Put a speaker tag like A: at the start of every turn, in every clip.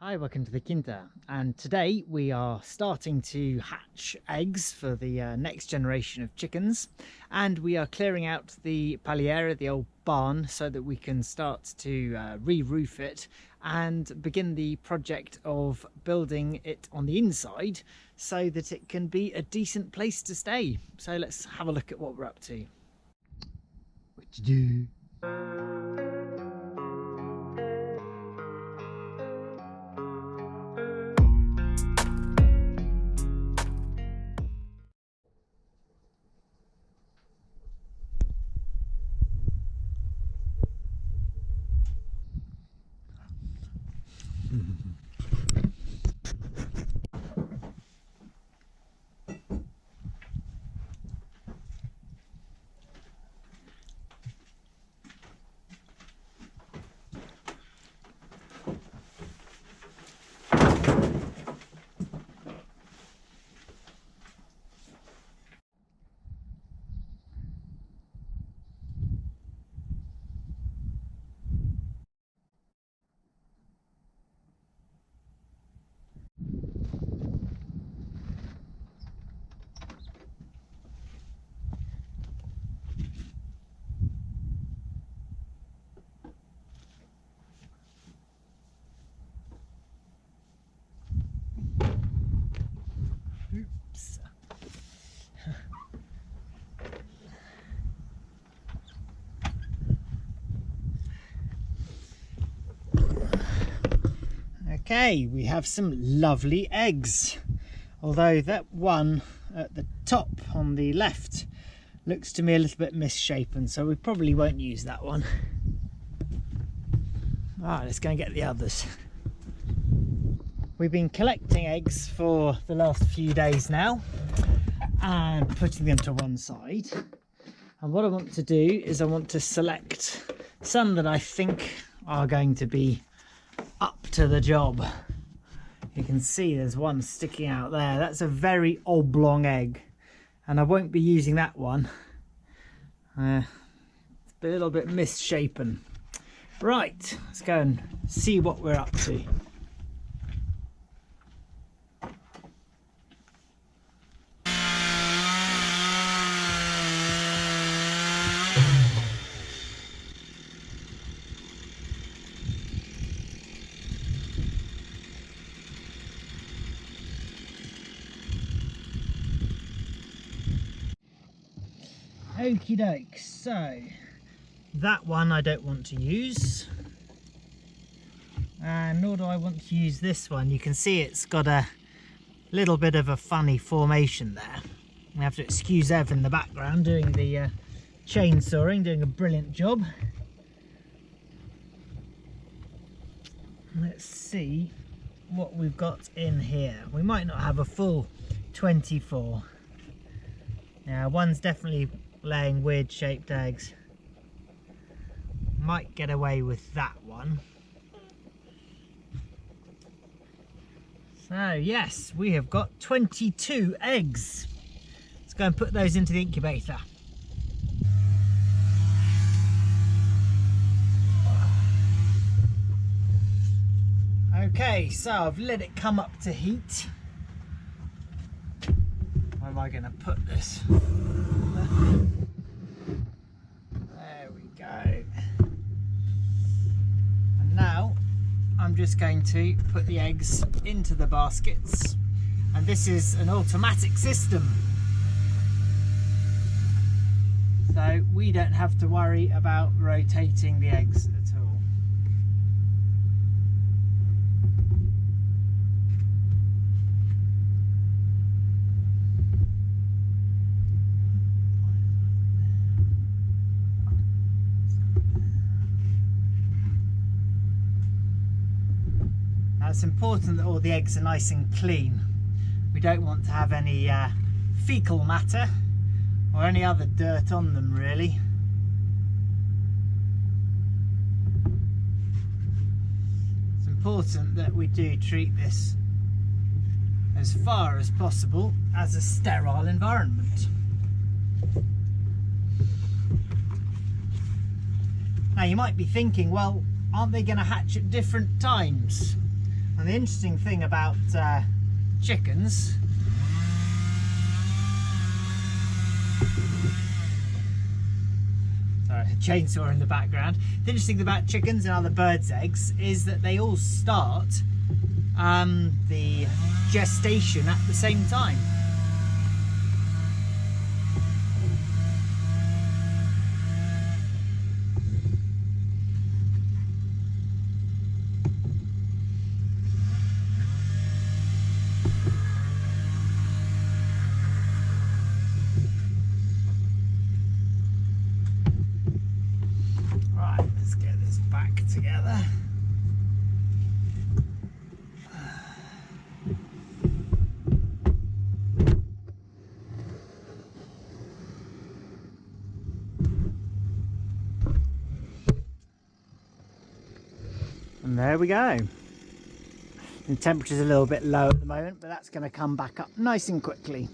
A: Hi, welcome to the Quinta, and today we are starting to hatch eggs for the next generation of chickens, and we are clearing out the paliera, the old barn, so that we can start to re-roof it and begin the project of building it on the inside so that it can be a decent place to stay. So let's have a look at what we're up to. What you do? Oops. Okay, we have some lovely eggs, although that one at the top on the left looks to me a little bit misshapen, so we probably won't use that one. Alright, let's go and get the others. We've been collecting eggs for the last few days now and putting them to one side, and what I want to do is I want to select some that I think are going to be up to the job. You can see there's one sticking out there. That's a very oblong egg, and I won't be using that one. It's a little bit misshapen. Right, let's go and see what we're up to. Okie doke, so that one I don't want to use, and nor do I want to use this one. You can see it's got a little bit of a funny formation there. I have to excuse Ev in the background doing the chainsawing, doing a brilliant job. Let's see what we've got in here. We might not have a full 24. Now, one's definitely laying weird shaped eggs. Might get away with that one. So yes, we have got 22 eggs. Let's go and put those into the incubator. Okay, so I've let it come up to heat. Where am I going to put this? There we go. And now I'm just going to put the eggs into the baskets, and this is an automatic system, so we don't have to worry about rotating the eggs at all. It's important that all the eggs are nice and clean. We don't want to have any fecal matter or any other dirt on them, really. It's important that we do treat this as far as possible as a sterile environment. Now you might be thinking, well, aren't they going to hatch at different times? And the interesting thing about chickens, sorry, a chainsaw in the background. The interesting thing about chickens and other birds' eggs is that they all start the gestation at the same time. Right, let's get this back together. And there we go. The temperature's a little bit low at the moment, but that's going to come back up nice and quickly.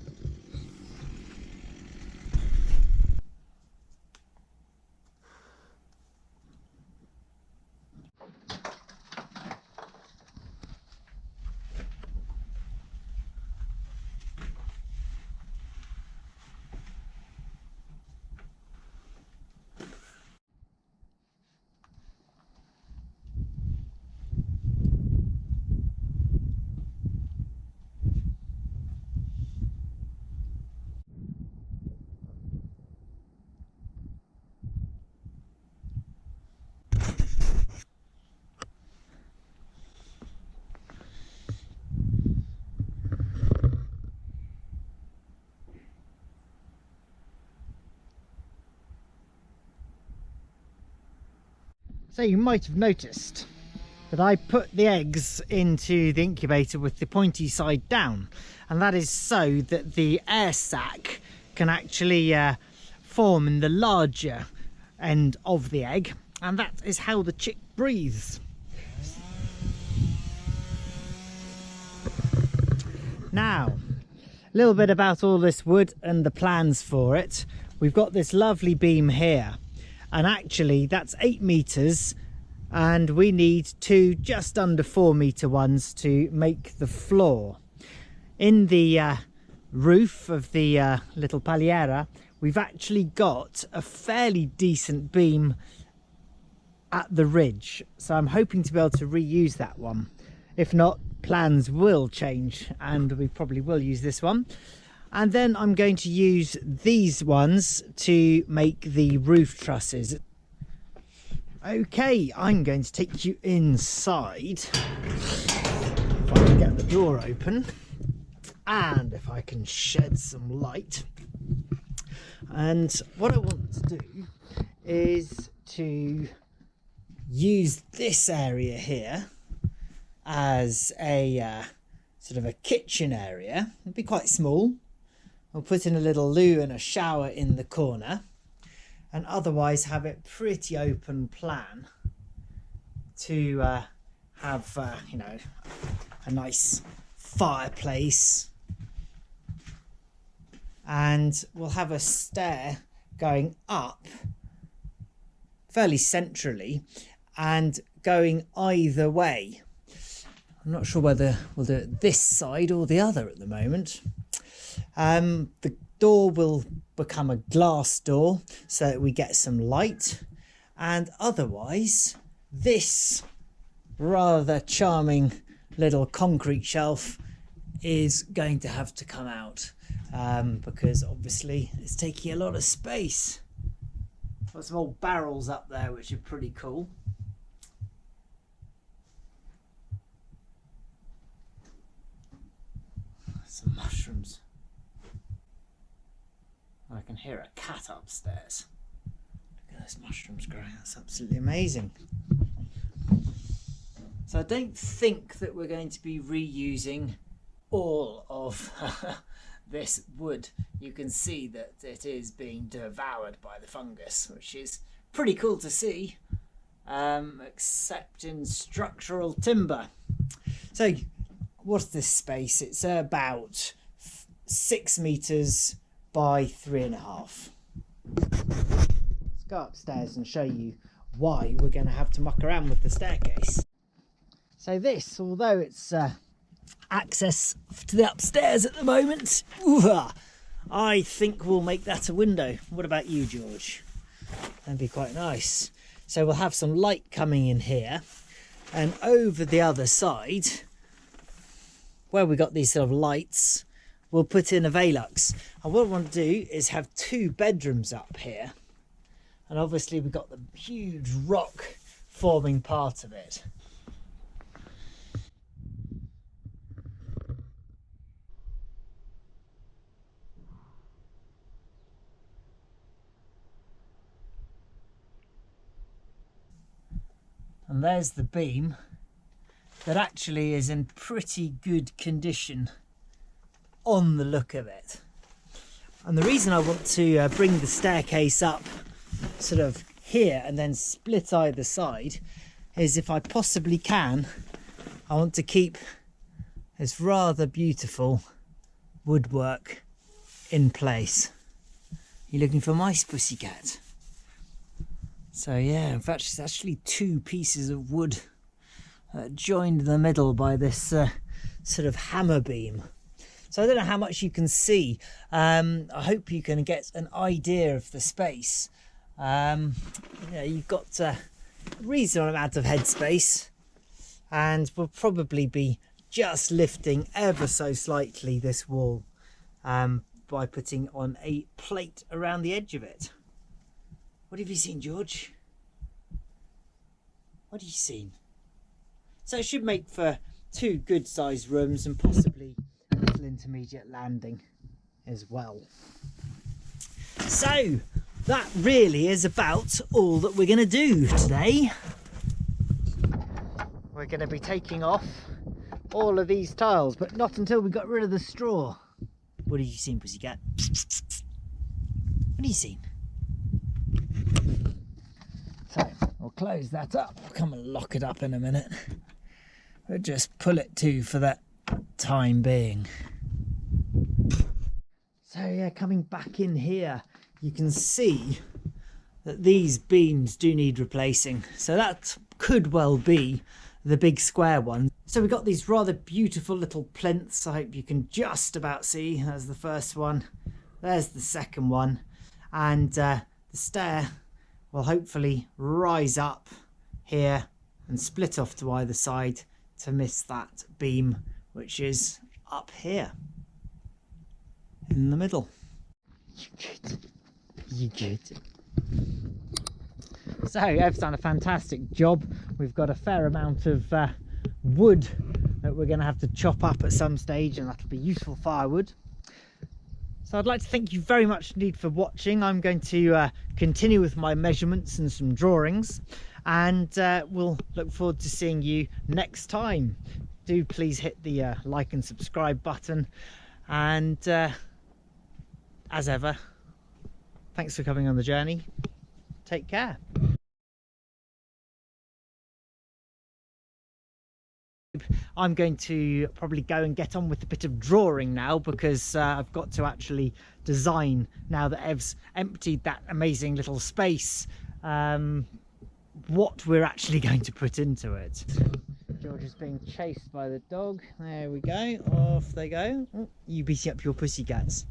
A: So you might have noticed that I put the eggs into the incubator with the pointy side down, and that is so that the air sac can actually form in the larger end of the egg, and that is how the chick breathes. Now, a little bit about all this wood and the plans for it. We've got this lovely beam here, and actually that's 8 meters, and we need 2 just under 4 meter ones to make the floor. In the roof of the little paliera, we've actually got a fairly decent beam at the ridge, so I'm hoping to be able to reuse that one. If not, plans will change and we probably will use this one. And then I'm going to use these ones to make the roof trusses. Okay, I'm going to take you inside. If I can get the door open and if I can shed some light. And what I want to do is to use this area here as a sort of a kitchen area. It'll be quite small. I'll put in a little loo and a shower in the corner, and otherwise have it pretty open plan to have you know, a nice fireplace, and we'll have a stair going up fairly centrally and going either way. I'm not sure whether we'll do it this side or the other at the moment. The door will become a glass door so that we get some light, and otherwise this rather charming little concrete shelf is going to have to come out because obviously it's taking a lot of space. Got some old barrels up there which are pretty cool. Some mushrooms. I can hear a cat upstairs. Look at those mushrooms growing, that's absolutely amazing. So I don't think that we're going to be reusing all of this wood. You can see that it is being devoured by the fungus, which is pretty cool to see, except in structural timber. So what's this space? It's about 6 meters by 3.5. Let's go upstairs and show you why we're going to have to muck around with the staircase. So this, although it's access to the upstairs at the moment, I think we'll make that a window. What about you, George? That'd be quite nice. So we'll have some light coming in here, and over the other side, where we got these sort of lights, we'll put in a Velux. And what I want to do is have 2 bedrooms up here, and obviously we've got the huge rock forming part of it. And there's the beam that actually is in pretty good condition on the look of it. And the reason I want to bring the staircase up sort of here and then split either side is, if I possibly can, I want to keep this rather beautiful woodwork in place. You looking for mice, pussycat? So yeah, in fact it's actually 2 pieces of wood joined in the middle by this sort of hammer beam. So I don't know how much you can see. I hope you can get an idea of the space. You've got a reasonable amount of headspace, and we'll probably be just lifting ever so slightly this wall by putting on a plate around the edge of it. What have you seen, George? What have you seen? So it should make for 2 good sized rooms and possibly a little intermediate landing as well. So that really is about all that we're going to do today. We're going to be taking off all of these tiles, but not until we got rid of the straw. What have you seen, pussycat? What have you seen? So we'll close that up. I'll come and lock it up in a minute. We'll just pull it to for that time being. So yeah, coming back in here, you can see that these beams do need replacing. So that could well be the big square one. So we've got these rather beautiful little plinths. I hope you can just about see. There's the first one. There's the second one. And the stair will hopefully rise up here and split off to either side to miss that beam, which is up here in the middle. You good? You good? So Ev's done a fantastic job. We've got a fair amount of wood that we're going to have to chop up at some stage, and that'll be useful firewood. So I'd like to thank you very much indeed for watching. I'm going to continue with my measurements and some drawings, and we'll look forward to seeing you next time. Do please hit the like and subscribe button, and as ever, thanks for coming on the journey. Take care. I'm going to probably go and get on with a bit of drawing now, because I've got to actually design, now that Ev's emptied that amazing little space, what we're actually going to put into it. George is being chased by the dog. There we go. Off they go. Oh, you beating up your pussycats.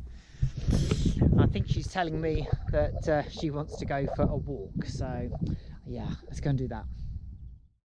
A: I think she's telling me that she wants to go for a walk. So yeah, let's go and do that.